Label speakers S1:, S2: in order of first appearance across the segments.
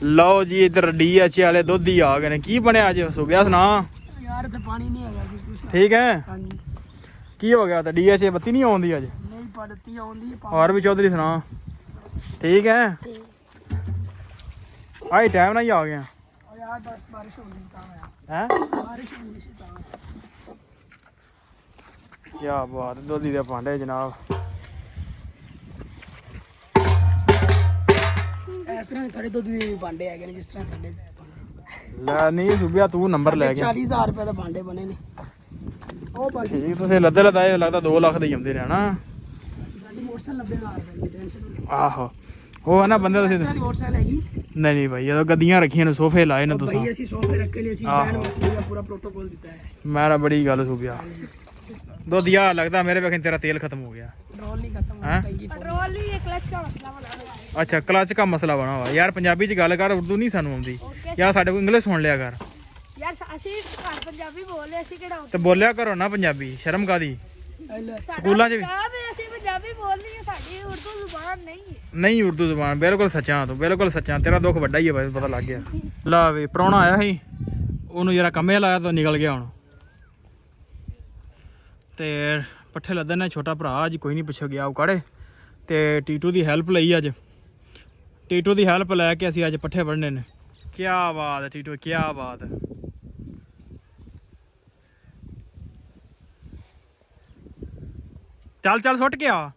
S1: ਲਓ ਜੀ ਇੱਧਰ DH ਵਾਲੇ ਦੁੱਧ ਹੀ ਆ ਗਏ ਨੇ। ਕੀ ਬਣਿਆ ਅੱਜ ਸੁਬਿਆ ਸੁਣਾ
S2: ਯਾਰ ਇੱਥੇ ਪਾਣੀ ਨਹੀਂ ਹੈਗਾ ਸੀ ਕੁਛ।
S1: ਠੀਕ ਹੈ
S2: ਹਾਂਜੀ
S1: ਕੀ ਹੋ ਗਿਆ ਤਾਂ DH ਬੱਤੀ ਨਹੀਂ ਆਉਂਦੀ ਅੱਜ
S2: ਨਹੀਂ ਪੜਤੀ ਆਉਂਦੀ ਹੈ
S1: ਹੋਰ ਵੀ ਚੌਧਰੀ ਸੁਣਾ ਠੀਕ ਹੈ ਆਈ ਟਾਈਮ ਨਾਲ ਹੀ ਆ ਗਿਆ
S2: ਯਾਰ ਬਸ ਬਾਰਿਸ਼ ਹੋ ਗਈ ਤਾਂ
S1: ਹੈ
S2: ਬਾਰਿਸ਼ ਹੋ ਗਈ ਸੀ ਤਾਂ
S1: ਕੀ ਬਾਤ ਦੁੱਧੀ ਦੇ ਭਾਂਡੇ ਜਨਾਬ
S2: ਇਸ ਤਰ੍ਹਾਂ ਥੋੜੇ ਦੁੱਧ ਦੇ ਭਾਂਡੇ ਹੈਗੇ ਨੇ ਜਿਸ ਤਰ੍ਹਾਂ ਸਾਡੇ
S1: ਲੈ ਨਹੀਂ ਸੁਬਿਆ ਤੂੰ ਨੰਬਰ ਲੈ ਗਿਆ
S2: 40000 ਰੁਪਏ ਦੇ ਭਾਂਡੇ ਬਣੇ ਨੇ ਉਹ ਭਾਜੀ
S1: ਠੀਕ ਤੁਸੀਂ ਲੱਦੇ ਲਦਾਏ ਲੱਗਦਾ 2 ਲੱਖ ਦੇ ਜਾਂਦੇ ਨੇ ਹਨਾ
S2: ਸਾਡੀ ਮੋਟਰਸਾਈਕਲ 90000 ਰੁਪਏ ਦੀ ਟੈਨਸ਼ਨ
S1: ਆਹੋ ਉਹ ਹੈ ਨਾ ਬੰਦੇ ਤੁਸੀਂ
S2: ਸਾਡੀ ਮੋਟਰਸਾਈਕਲ ਹੈਗੀ
S1: ਨਹੀਂ ਨਹੀਂ ਭਾਈ ਜਦੋਂ ਗੱਦੀਆਂ ਰੱਖੀਆਂ ਨੇ ਸੋਫੇ ਲਾਏ ਨੇ ਤੁਸੀਂ
S2: ਭਾਈ ਅਸੀਂ ਸੋਫੇ ਰੱਖੇ ਨੇ ਅਸੀਂ ਬੈਨ ਵਾਸਤੇ ਦਾ ਪੂਰਾ ਪ੍ਰੋਟੋਕੋਲ ਦਿੱਤਾ ਹੈ
S1: ਮੈਂ ਨਾ ਬੜੀ ਗੱਲ ਸੁਬਿਆ ਦੁੱਧ ਯਾ ਲੱਗਦਾ ਮੇਰੇ ਵੇਖਣ ਤੇਰਾ ਤੇਲ ਖਤਮ ਹੋ ਗਿਆ
S2: ਪੈਟਰੋਲ नहीं खत्म
S1: हैं?
S2: पेट्रोल ही ये क्लच का मसला बना है
S1: ਅੱਛਾ ਕਲਚ ਦਾ ਮਸਲਾ ਬਣਾ ਵਾ ਯਾਰ ਪੰਜਾਬੀ ਚ ਗੱਲ ਕਰ ਉਰਦੂ ਨਹੀਂ ਸਾਨੂੰ ਆਉਂਦੀ ਯਾਰ ਸਾਡੇ ਕੋਲ ਇੰਗਲਿਸ਼ ਸੁਣ ਲਿਆ ਕਰ
S3: ਯਾਰ ਅਸੀਂ ਘਰ ਪੰਜਾਬੀ ਬੋਲਦੇ ਅਸੀਂ ਕਿਹੜਾ
S1: ਤੇ ਬੋਲਿਆ ਕਰੋ ਨਾ ਪੰਜਾਬੀ ਸ਼ਰਮ ਕਾਦੀ ਸਕੂਲਾਂ 'ਚ ਵੀ
S3: ਅਸੀਂ ਪੰਜਾਬੀ ਬੋਲਦੇ ਹਾਂ ਸਾਡੀ ਉਰਦੂ ਜ਼ੁਬਾਨ ਨਹੀਂ ਹੈ
S1: ਨਹੀਂ ਉਰਦੂ ਜ਼ੁਬਾਨ ਬਿਲਕੁਲ ਸੱਚਾ ਤੂੰ ਬਿਲਕੁਲ ਸੱਚਾ ਤੇਰਾ ਦੁੱਖ ਵੱਡਾ ਹੀ ਹੈ ਬਈ ਪਤਾ ਲੱਗ ਗਿਆ ਲਾ ਵੀ ਪ੍ਰਾਹੁਣਾ ਆਇਆ ਸੀ ਉਹਨੂੰ ਜਰਾ ਕੰਮੇ ਲਾਇਆ ਤਾਂ ਨਿਕਲ ਗਿਆ ਹੁਣ ਤੇ ਪੱਠੇ ਲੱਦਣ ਨੇ ਛੋਟਾ ਭਰਾ ਅੱਜ ਕੋਈ ਨਹੀਂ ਪੁੱਛ ਗਿਆ ਉਹ ਕਾੜੇ ਤੇ ਟੀਟੂ ਦੀ ਹੈਲਪ ਲਈ ਅੱਜ ਟੀਟੂ ਦੀ ਹੈਲਪ ਲੈ ਕੇ ਅਸੀਂ ਅੱਜ ਪੱਠੇ ਵੱਢਣੇ ਨੇ ਕੀ ਬਾਤ ਹੈ ਟੀਟੂ ਕੀ ਬਾਤ ਹੈ ਚੱਲ ਚੱਲ ਸੁੱਟ ਗਿਆ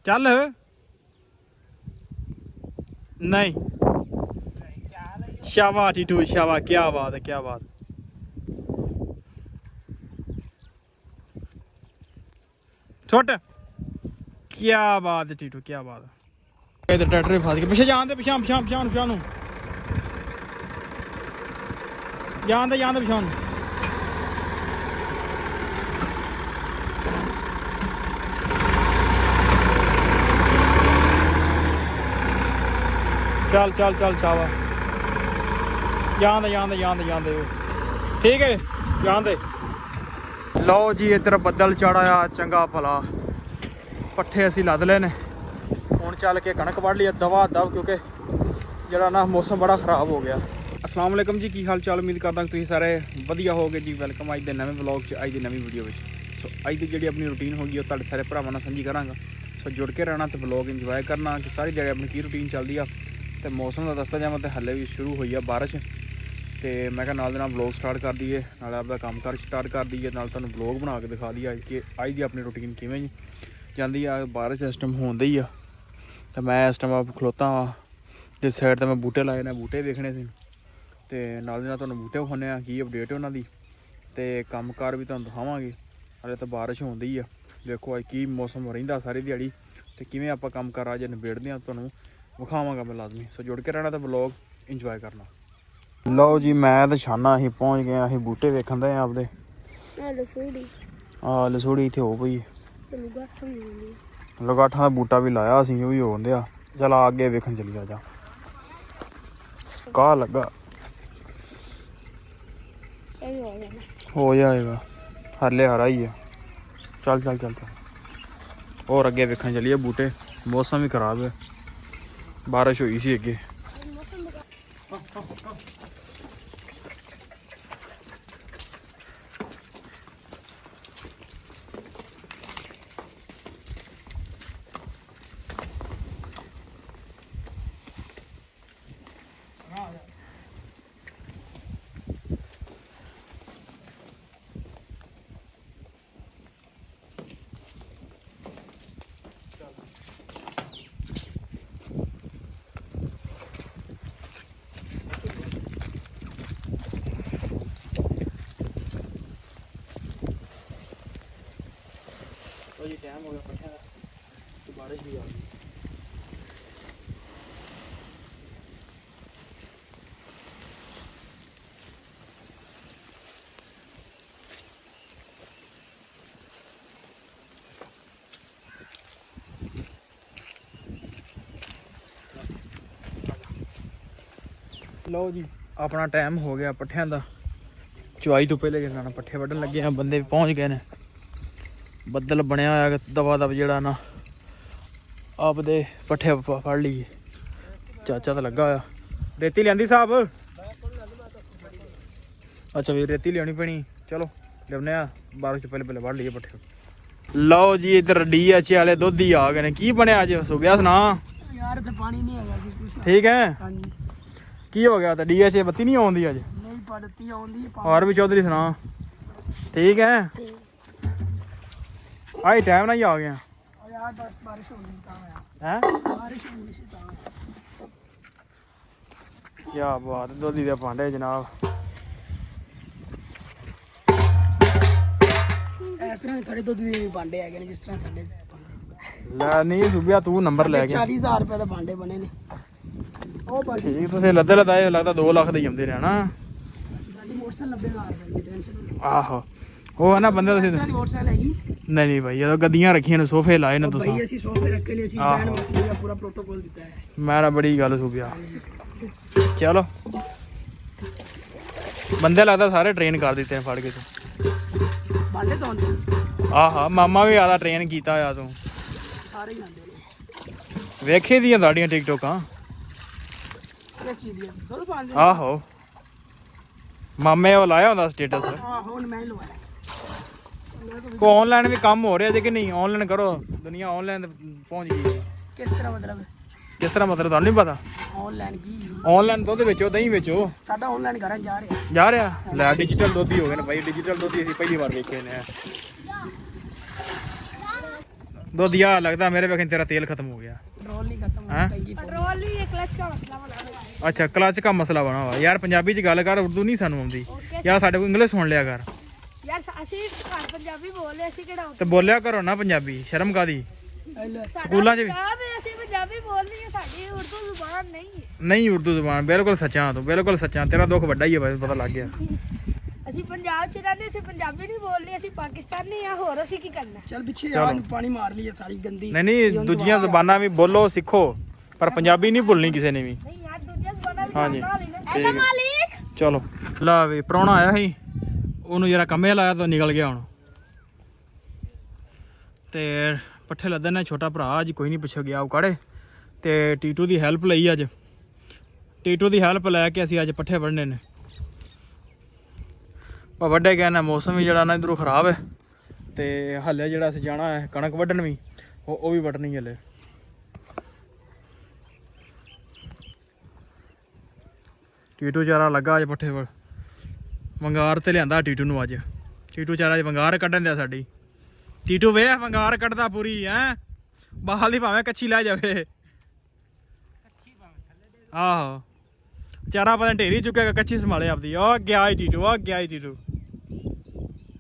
S1: ਚੱਲ ਨਹੀਂ शाबाश टीटू शाबाश क्या बात है क्या बात छोट क्या बात है टीटू क्या बात है इधर ट्रैक्टर फंस गया पीछे जान दे पिछा पिछा पिछा पिछा जान दे पिछा चल चल चल शाबाश ਜਾਂਦੇ ਠੀਕ ਹੈ ਜਾਂਦੇ ਲਓ ਜੀ ਇੱਧਰ ਬੱਦਲ ਚੜਾਇਆ ਚੰਗਾ ਭਲਾ ਪੱਠੇ ਅਸੀਂ ਲੱਦ ਲਏ ਨੇ ਹੁਣ ਚੱਲ ਕੇ ਕਣਕ ਵੱਢ ਲਈ ਦਵਾ ਦਵ ਕਿਉਂਕਿ ਜਿਹੜਾ ਨਾ ਮੌਸਮ ਬੜਾ ਖਰਾਬ ਹੋ ਗਿਆ अस्सलाम वालेकुम जी की हाल चाल उम्मीद करदा तुसीं सारे वधिया होगे जी वेलकम अज दे नवे व्लॉग च अज दी नवी वीडियो विच सो अज दी जिहड़ी अपनी रूटीन होगी वो तुहाडे सारे भरावां नाल सांझी करांगा सो जुड़ के रहना तो व्लॉग इंजॉय करना कि सारी जगह अपनी की रूटीन चलदी आ ते मौसम दा दसदा जावां ते हल्ले भी शुरू होई आ बारिश ਤੇ ਮੈਂ ਕਿਹਾ ਨਾਲ ਦੇ ਨਾਲ ਵਲੌਗ ਸਟਾਰਟ ਕਰ ਦਈਏ ਨਾਲ ਆਪਦਾ ਕੰਮਕਾਰ ਸਟਾਰਟ ਕਰ ਦਈਏ ਨਾਲ ਤੁਹਾਨੂੰ ਵਲੌਗ ਬਣਾ ਕੇ ਦਿਖਾ ਦਈਏ ਕਿ ਅੱਜ ਦੀ ਆਪਣੀ ਰੂਟੀਨ ਕਿਵੇਂ ਜਾਂਦੀ ਆ ਬਾਰਿਸ਼ ਸਿਸਟਮ ਹੁੰਦਾ ਹੀ ਆ ਤੇ ਮੈਂ ਇਸ ਟਾਈਮ ਆਪ ਖਲੋਤਾ ਵਾਂ ਜਿਸ ਸਾਈਡ ਤੇ ਮੈਂ ਬੂਟੇ ਲਾਏ ਨੇ ਬੂਟੇ ਵੇਖਣੇ ਸੀ ਤੇ ਨਾਲ ਦੇ ਨਾਲ ਤੁਹਾਨੂੰ ਬੂਟੇ ਵਿਖਾਉਂਦੇ ਆ ਕੀ ਅਪਡੇਟ ਉਹਨਾਂ ਦੀ ਤੇ ਕੰਮਕਾਰ ਵੀ ਤੁਹਾਨੂੰ ਦਿਖਾਵਾਂਗੇ ਹਾਲੇ ਤਾਂ ਬਾਰਿਸ਼ ਹੁੰਦੀ ਆ ਦੇਖੋ ਅੱਜ ਕੀ ਮੌਸਮ ਰਹਿੰਦਾ ਸਾਰੀ ਦਿਹਾੜੀ ਤੇ ਕਿਵੇਂ ਆਪਾਂ ਕੰਮਕਾਰ ਅੱਜ ਨਿਬੇੜਦੇ ਆ ਤੁਹਾਨੂੰ ਵਿਖਾਵਾਂਗਾ ਮੈਂ ਲਾਜ਼ਮੀ ਸੋ ਜੁੜ ਕੇ ਰਹਿਣਾ ਤੇ ਵਲੌਗ ਇੰਜੋਏ ਕਰਨਾ ਲਓ ਜੀ ਮੈਂ ਤੇ ਛਾਨਾ ਅਸੀਂ ਪਹੁੰਚ ਗਏ ਅਸੀਂ ਬੂਟੇ ਵੇਖਣ ਦੇ ਆਪਦੇ ਲਸੂੜੀ ਇੱਥੇ ਹੋ ਪਈ ਲਗਾਠਾਂ ਦਾ ਬੂਟਾ ਵੀ ਲਾਇਆ ਅਸੀਂ ਉਹ ਵੀ ਹੋਣ ਦਿਆ ਚੱਲ ਆ ਅੱਗੇ ਵੇਖਣ ਚਲੀ ਜਾ ਕਾਹ ਲੱਗਾ ਹੋ ਜਾਏਗਾ ਹਰਲੇ ਹਰਾ ਹੀ ਆ ਚੱਲ ਚੱਲ ਚੱਲ ਚੱਲ ਹੋਰ ਅੱਗੇ ਵੇਖਣ ਚਲੀਏ ਬੂਟੇ ਮੌਸਮ ਵੀ ਖਰਾਬ ਹੈ ਬਾਰਿਸ਼ ਹੋਈ ਸੀ ਅੱਗੇ जी टाइम हो गया पट्ठे का तो बारिश भी आ गई लो जी अपना टाइम हो गया पट्ठियां दा चुवाई तो पहले जाना पट्ठे वड्ढन लगे हैं, बंदे भी पहुंच गए ने। ਬੱਦਲ ਬਣਿਆ ਹੋਇਆ ਦਵਾ ਦਵ ਜਿਹੜਾ ਨਾ ਆਪਦੇ ਪੱਠੇ ਫੜ ਲਈਏ। ਚਾਚਾ ਤਾਂ ਲੱਗਾ ਆ। ਰੇਤੀ ਲਿਆਂਦੀ ਸਾਹਿਬ? ਅੱਛਾ ਵੀ ਰੇਤੀ ਲਿਆਉਣੀ ਪੈਣੀ। ਚਲੋ ਲਿਆਉਨੇ ਆ, 12 ਚ ਪਹਿਲੇ ਵੜ ਲਈਏ ਪੱਠੇ। ਲਓ ਜੀ ਇੱਧਰ DH ਵਾਲੇ ਦੁੱਧੀ ਆ ਗਏ ਨੇ। ਕੀ ਬਣਿਆ ਅੱਜ ਸੁਬਿਆ ਸੁਣਾ?
S2: ਯਾਰ ਤੇ ਪਾਣੀ ਨਹੀਂ ਹੈਗਾ ਸੀ ਕੁਛ।
S1: ਠੀਕ ਹੈ।
S2: ਹਾਂਜੀ
S1: ਕੀ ਹੋ ਗਿਆ? ਤਾਂ DH ਬੱਤੀ ਨਹੀਂ ਆਉਂਦੀ ਅੱਜ?
S2: ਨਹੀਂ ਪੜਤੀ ਆਉਂਦੀ ਹੈ
S1: ਹੋਰ ਵੀ ਚੌਧਰੀ ਸੁਣਾ? ਠੀਕ ਹੈ। ਆਈ ਟਾਈਮ ਨਾਲ ਹੀ ਆ ਗਿਆ
S2: ਯਾਰ ਬਸ ਬਾਰਿਸ਼ ਹੋ ਗਈ ਤਾਂ
S1: ਹੈ।
S2: ਬਾਰਿਸ਼ ਹੋ ਗਈ ਸੀ ਤਾਂ।
S1: ਕੀ ਬਾਤ, ਦੁੱਧੀ ਦੇ ਭਾਂਡੇ ਜਨਾਬ।
S2: ਇਸ ਤਰ੍ਹਾਂ ਥੋੜੇ ਦੁੱਧ ਦੇ ਭਾਂਡੇ ਹੈਗੇ ਨੇ ਜਿਸ ਤਰ੍ਹਾਂ ਸਾਡੇ
S1: ਲੈ ਨਹੀਂ ਸੁਬਿਆ ਤੂੰ ਨੰਬਰ ਲੈ ਗਿਆ।
S2: 40000 ਰੁਪਏ ਦੇ ਭਾਂਡੇ ਬਣੇ ਨੇ ਉਹ ਭਾਂਡੇ।
S1: ਠੀਕ ਤੁਸੀਂ ਲੱਦੇ ਲਦਾਏ ਲੱਗਦਾ 2 ਲੱਖ ਦੇ ਹੀ ਆਉਂਦੇ ਨੇ ਹਨਾ।
S2: ਸਾਡੀ ਮੋਟਰਸਾਈਕਲ 90000 ਰੁਪਏ ਦੀ ਟੈਨਸ਼ਨ।
S1: ਆਹੋ ਉਹ ਹੈ ਨਾ ਬੰਦੇ ਤੁਸੀਂ।
S2: ਸਾਡੀ ਮੋਟਰਸਾਈਕਲ ਹੈਗੀ
S1: ਨਹੀਂ ਨਹੀਂ ਭਾਈ ਜਦੋਂ ਗੱਦੀਆਂ ਰੱਖੀਆਂ ਨੇ, ਸੋਫੇ ਲਾਏ ਨੇ ਤੁਸੀਂ।
S2: ਭਾਈ ਅਸੀਂ ਸੋਫੇ ਰੱਖੇ ਨੇ, ਅਸੀਂ
S1: ਆਹੋ।
S2: ਬੈਂਡ ਮਸਲੀ ਦਾ ਪੂਰਾ ਪ੍ਰੋਟੋਕਾਲ ਦਿੱਤਾ ਹੈ।
S1: ਮੈਂ ਨਾ ਬੜੀ ਗੱਲ ਸੁਬਿਆ। ਚਲੋ ਬੰਦੇ ਲੱਗਦਾ ਸਾਰੇ ਟ੍ਰੇਨ ਕਰ ਦਿੱਤੇ ਨੇ ਫੜ ਕੇ ਤੂੰ।
S2: ਭਾਂਡੇ ਧੋਂਦੇ
S1: ਆਹਾ ਮਾਮਾ ਵੀ ਆਦਾ ਟ੍ਰੇਨ ਕੀਤਾ ਆ ਤੂੰ।
S2: ਸਾਰੇ ਹੀ ਆਉਂਦੇ ਨੇ।
S1: ਵੇਖੇ ਦੀਆਂ ਤੁਹਾਡੀਆਂ ਟਿਕਟੋਕਾਂ।
S2: ਕਿਸ ਚੀਜ਼ ਦੀ ਦੁੱਧ ਪਾਉਂਦੇ
S1: ਆਹੋ ਮਾਮੇ ਉਹ ਲਾਇਆ ਹੁੰਦਾ ਸਟੇਟਸ।
S2: ਆਹੋ ਹੁਣ ਮੈਂ ਹੀ ਲਵਾਇਆ।
S1: ਕੋ ਆਨਲਾਈਨ ਵੀ ਕੰਮ ਹੋ ਰਿਹਾ ਜੇ ਕਿ ਨਹੀਂ? ਆਨਲਾਈਨ ਕਰੋ, ਦੁਨੀਆ ਆਨਲਾਈਨ ਪਹੁੰਚ ਗਈ।
S2: ਕਿਸ ਤਰ੍ਹਾਂ ਮਤਲਬ?
S1: ਕਿਸ ਤਰ੍ਹਾਂ ਮਤਲਬ ਤੁਹਾਨੂੰ ਨਹੀਂ ਪਤਾ?
S2: ਆਨਲਾਈਨ ਕੀ
S1: ਆਨਲਾਈਨ ਦੁੱਧ ਵੇਚੋ, ਦਹੀਂ ਵੇਚੋ।
S2: ਸਾਡਾ ਆਨਲਾਈਨ ਘਰਾਂ ਜਾ ਰਿਹਾ।
S1: ਜਾ ਰਿਹਾ ਲੈ ਡਿਜੀਟਲ ਦੁੱਧ ਹੀ ਹੋ ਗਏ ਨੇ ਭਾਈ। ਡਿਜੀਟਲ ਦੁੱਧ ਹੀ ਅਸੀਂ ਪਹਿਲੀ ਵਾਰ ਵੇਖੇ ਨੇ। ਦੁੱਧ ਯਾਰ ਲੱਗਦਾ ਮੇਰੇ ਵੇਖਣ ਤੇਰਾ ਤੇਲ ਖਤਮ ਹੋ ਗਿਆ।
S2: ਪੈਟਰੋਲ नहीं खत्म
S1: हाँ?
S2: टंकी फुल।
S3: पेट्रोल ही ये क्लच का मसला बना हुआ है।
S1: ਅੱਛਾ ਕਲਚ ਦਾ ਮਸਲਾ ਬਣਾ ਹੋਇਆ ਯਾਰ। ਪੰਜਾਬੀ ਚ ਗੱਲ ਕਰ, ਉਰਦੂ ਨਹੀਂ ਸਾਨੂੰ ਆਉਂਦੀ ਯਾਰ। ਸਾਡੇ ਕੋਲ ਇੰਗਲਿਸ਼ ਸੁਣ ਲਿਆ ਕਰ।
S3: यार ਅਸੀਂ ਘਰ ਪੰਜਾਬੀ ਬੋਲਦੇ, ਅਸੀਂ ਕਿਹੜਾ
S1: ਤੇ ਬੋਲਿਆ ਕਰੋ ਨਾ ਪੰਜਾਬੀ। ਸ਼ਰਮ ਕਾਦੀ?
S2: ले।
S1: ਸਕੂਲਾਂ 'ਚ ਵੀ
S3: ਅਸੀਂ ਪੰਜਾਬੀ ਬੋਲਦੇ ਹਾਂ, ਸਾਡੀ ਉਰਦੂ ਜ਼ੁਬਾਨ ਨਹੀਂ ਹੈ।
S1: ਨਹੀਂ ਉਰਦੂ ਜ਼ੁਬਾਨ ਬਿਲਕੁਲ ਸੱਚਾ ਤੂੰ, ਬਿਲਕੁਲ ਸੱਚਾ। ਤੇਰਾ ਦੁੱਖ ਵੱਡਾ ਹੀ ਹੈ ਬਸ, ਪਤਾ ਲੱਗ ਗਿਆ।
S3: ਅਸੀਂ ਪੰਜਾਬ ਚ ਰਹਿੰਦੇ, ਅਸੀਂ ਪੰਜਾਬੀ ਨਹੀਂ ਬੋਲਦੇ, ਅਸੀਂ ਪਾਕਿਸਤਾਨੀ ਆ। ਹੋਰ ਅਸੀਂ ਕੀ ਕਰਨਾ?
S2: चल पीछे
S1: चलो।
S2: यार पानी मार लिया सारी गंदी।
S1: ਨਹੀਂ ਨਹੀਂ ਦੂਜੀਆਂ ਜ਼ਬਾਨਾਂ ਵੀ ਬੋਲੋ, ਸਿੱਖੋ, ਪਰ ਪੰਜਾਬੀ ਨਹੀਂ ਭੁੱਲਣੀ ਕਿਸੇ ਨੇ ਵੀ।
S3: ਨਹੀਂ ਯਾਰ ਦੂਜੀਆਂ ਜ਼ੁਬਾਨਾਂ ਵੀ
S1: ਹਾਂਜੀ।
S3: ਨਾਲ ਹੀ ਨੇ।
S1: ਠੀਕ ਹੈ।
S3: ਮਾਲਿਕ
S1: ਚਲੋ ਲਾ ਵੀ ਪ੍ਰਾਹੁਣਾ ਆਇਆ ਸੀ, ਉਹਨੂੰ ਜਰਾ ਕੰਮੇ ਲਾਇਆ ਤਾਂ ਨਿਕਲ ਗਿਆ ਹੁਣ। ਤੇ ਪੱਠੇ ਲੱਦਣ ਨੇ ਛੋਟਾ ਭਰਾ ਅੱਜ ਕੋਈ ਨਹੀਂ ਪੁੱਛ ਗਿਆ ਉਹ ਕਾੜੇ। ਤੇ ਟੀਟੂ ਦੀ ਹੈਲਪ ਲਈ ਅੱਜ। ਟੀਟੂ ਦੀ ਹੈਲਪ ਲੈ ਕੇ ਅਸੀਂ ਅੱਜ ਪੱਠੇ ਵੱਢਣੇ ਨੇ। ਪਰ ਵੱਡੇ ਗਏ ਨਾ, ਮੌਸਮ ਵੀ ਜਿਹੜਾ ਨਾ ਇਧਰੋਂ ਖਰਾਬ ਹੈ। ਤੇ ਹੱਲੇ ਜਿਹੜਾ ਅਸੀਂ ਜਾਣਾ ਹੈ ਕਣਕ ਵੱਢਣ ਵੀ, ਉਹ ਵੀ ਵੱਢਣੀ ਹਲੇ। ਟੀਟੂ ਚਾਰਾ ਲੱਗਾ ਅੱਜ ਪੱਠੇ ਵੰਗਾਰ ਤੇ ਲਿਆਂਦਾ ਟੀਟੂ ਨੂੰ ਅੱਜ। ਟੀਟੂ ਚਾਰਾ ਅੱਜ ਵੰਗਾਰ ਕੱਢਣ ਦਿਆ ਸਾਡੀ। ਟੀਟੂ ਵੇਖ ਵੰਗਾਰ ਕੱਢਦਾ ਪੂਰੀ ਹੈ। ਬਾਹਰ ਦੀ ਭਾਵੇਂ ਕੱਚੀ ਲੈ ਜਾਵੇ। ਆਹੋ ਚਾਰਾ ਪਤਾ ਢੇਰੀ ਚੁੱਕੇਗਾ, ਕੱਚੀ ਸੰਭਾਲੇ ਆਪਦੀ। ਉਹ ਗਿਆ ਹੀ ਟੀਟੂ, ਉਹ ਗਿਆ ਹੀ ਟੀਟੂ,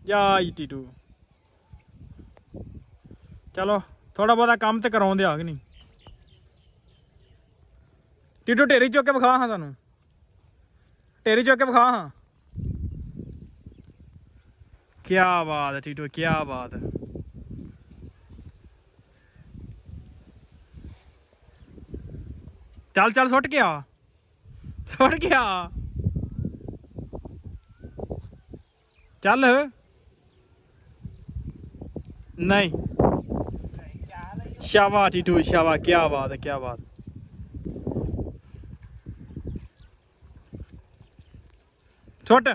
S1: ਜਾ ਹੀ ਟੀਟੂ। ਚਲੋ ਥੋੜਾ ਬਹੁਤਾ ਕੰਮ ਤੇ ਕਰਾਉਂਦੇ ਆ ਕਿ ਨਹੀਂ? ਟੀਟੂ ਢੇਰੀ ਚੁੱਕ ਕੇ ਵਿਖਾ ਹਾਂ ਤੁਹਾਨੂੰ, ਢੇਰੀ ਚੁੱਕ ਕੇ ਵਿਖਾ ਹਾਂ। ਕਿਆ ਬਾਤ ਹੈ ਟੀਟੂ, ਕਿਆ ਬਾਤ ਹੈ। ਚੱਲ ਚੱਲ ਸੁੱਟ ਗਿਆ, ਸੁੱਟ ਗਿਆ। ਚੱਲ ਨਹੀਂ। ਸ਼ਾਬਾਸ਼ ਟੀਟੂ ਸ਼ਾਬਾਸ਼, ਕਿਆ ਬਾਤ ਹੈ, ਕਿਆ ਬਾਤ। ਸੁੱਟ,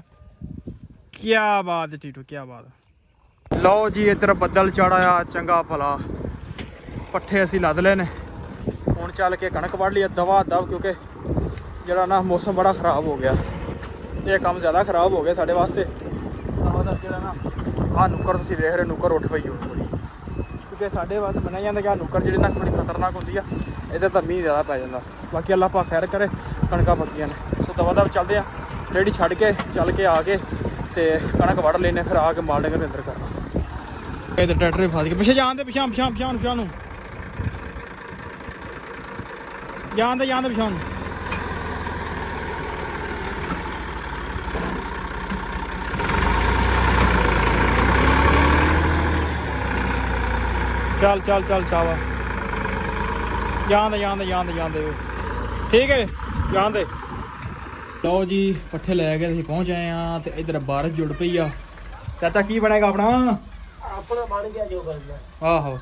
S1: ਕਿਆ ਬਾਤ ਹੈ ਟੀਟੂ, ਕਿਆ ਬਾਤ। ਲਓ ਜੀ ਇੱਧਰ ਬੱਦਲ ਚੜਾਇਆ ਚੰਗਾ ਭਲਾ। ਪੱਠੇ ਅਸੀਂ ਲੱਦ ਲਏ ਨੇ। ਹੁਣ ਚੱਲ ਕੇ ਕਣਕ ਵੱਢ ਲਈ ਦਵਾ ਦਵ, ਕਿਉਂਕਿ ਜਿਹੜਾ ਨਾ ਮੌਸਮ ਬੜਾ ਖ਼ਰਾਬ ਹੋ ਗਿਆ। ਇਹ ਕੰਮ ਜ਼ਿਆਦਾ ਖ਼ਰਾਬ ਹੋ ਗਿਆ ਸਾਡੇ ਵਾਸਤੇ। ਦਵਾ ਜਿਹੜਾ ਨਾ ਆਹ ਨੁੱਕਰ ਤੁਸੀਂ ਵੇਖ ਰਹੇ, ਨੁੱਕਰ ਉੱਠ ਪਈ ਹੋਣੀ ਬੜੀ। ਕਿਉਂਕਿ ਸਾਡੇ ਵਾਸਤੇ ਮੰਨਿਆ ਜਾਂਦਾ ਕਿ ਆਹ ਨੁੱਕਰ ਜਿਹੜੀ ਨਾ ਬੜੀ ਖਤਰਨਾਕ ਹੁੰਦੀ ਆ। ਇਹਦੇ ਤਾਂ ਮੀਂਹ ਜ਼ਿਆਦਾ ਪੈ ਜਾਂਦਾ। ਬਾਕੀ ਅੱਲਾ ਪਾ ਖੈਰ ਕਰੇ, ਕਣਕਾਂ ਪੱਕੀਆਂ ਨੇ। ਸੋ ਦਵਾ ਦਵ ਚੱਲਦੇ ਆ, ਰੇੜੀ ਛੱਡ ਕੇ ਚੱਲ ਕੇ ਆ ਕੇ ਤੇ ਕਣਕ ਵੱਢ ਲੈਨੇ, ਫਿਰ ਆ ਕੇ ਮਾਲ ਡੰਗਰ ਦੇ ਅੰਦਰ ਕਰਨਾ। ਇੱਧਰ ਟਰੈਕਟਰ ਫਸ ਗਿਆ। ਪਿੱਛੇ ਜਾਣ ਦੇ, ਪਿਛਾਂ ਪਿਛਾਂ ਪਿਛਾਂ ਪਿਛਾਂ ਨੂੰ ਜਾਣ ਦੇ, ਜਾਣ ਦੇ ਪਿਛਾਂ ਨੂੰ। ਚੱਲ ਚੱਲ ਚੱਲ ਸ਼ਾਵਾ, ਜਾਣ ਦੇ ਜਾਣ ਦੇ ਜਾਣ ਦੇ ਜਾਣ ਦੇ। ਠੀਕ ਹੈ ਜਾਣ ਦੇ। ਲਓ ਜੀ ਪੱਠੇ ਲੈ ਕੇ ਅਸੀਂ ਪਹੁੰਚ ਆਏ ਆ ਤੇ ਇੱਧਰ ਬਾਰਿਸ਼ ਜੁੜ ਪਈ ਆ। ਚਾਚਾ ਕੀ ਬਣੇਗਾ ਆਪਣਾ?
S2: अपना बन गया जो बन गया।
S1: ਆਹੋ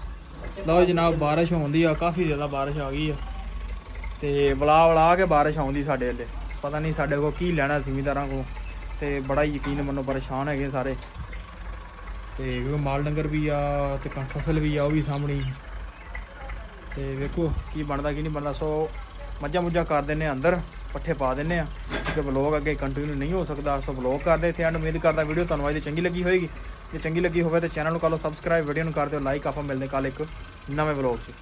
S1: ਲਓ ਜਨਾਬ ਬਾਰਿਸ਼ ਹੁੰਦੀ ਆ, ਕਾਫੀ ਜ਼ਿਆਦਾ ਬਾਰਿਸ਼ ਆ ਗਈ ਆ ਤੇ ਬੁਲਾ ਕੇ ਬਾਰਿਸ਼ ਆਉਂਦੀ ਸਾਡੇ ਵੱਲੇ। ਪਤਾ ਨਹੀਂ ਸਾਡੇ ਕੋਲ ਕੀ ਲੈਣਾ ਜ਼ਿਮੀਂਦਾਰਾਂ ਕੋਲ, ਤੇ ਬੜਾ ਹੀ ਯਕੀਨ ਮੰਨੋ ਪਰੇਸ਼ਾਨ ਹੈਗੇ ਸਾਰੇ। ਤੇ ਕਿਉਂਕਿ ਮਾਲ ਡੰਗਰ ਵੀ ਆ ਤੇ ਕਣਕ ਫਸਲ ਵੀ ਆ, ਉਹ ਵੀ ਸਾਹਮਣੀ। ਤੇ ਵੇਖੋ ਕੀ ਬਣਦਾ ਕੀ ਨਹੀਂ ਬਣਦਾ। ਸੋ ਮੱਝਾਂ ਮੁੱਝਾਂ ਕਰ ਦਿੰਦੇ ਆ ਅੰਦਰ, ਪੱਠੇ ਪਾ ਦਿੰਦੇ ਆ ਕਿਉਂਕਿ ਵਲੋਗ ਅੱਗੇ ਕੰਟੀਨਿਊ ਨਹੀਂ ਹੋ ਸਕਦਾ। ਸੋ ਵਲੋਗ ਕਰਦੇ ਇੱਥੇ ਐਂਡ। ਉਮੀਦ ਕਰਦਾ ਵੀਡੀਓ ਤੁਹਾਨੂੰ ਅੱਜ ਦੀ ਚੰਗੀ ਲੱਗੀ ਹੋਏਗੀ। ਜੇ ਚੰਗੀ ਲੱਗੀ ਹੋਵੇ ਤਾਂ ਚੈਨਲ ਨੂੰ ਕਰ ਲਓ ਸਬਸਕ੍ਰਾਈਬ, ਵੀਡੀਓ ਨੂੰ ਕਰ ਦਿਓ ਲਾਈਕ। ਆਪਾਂ ਮਿਲਦੇ ਕੱਲ੍ਹ ਇੱਕ ਨਵੇਂ ਵਲੋਗ 'ਚ।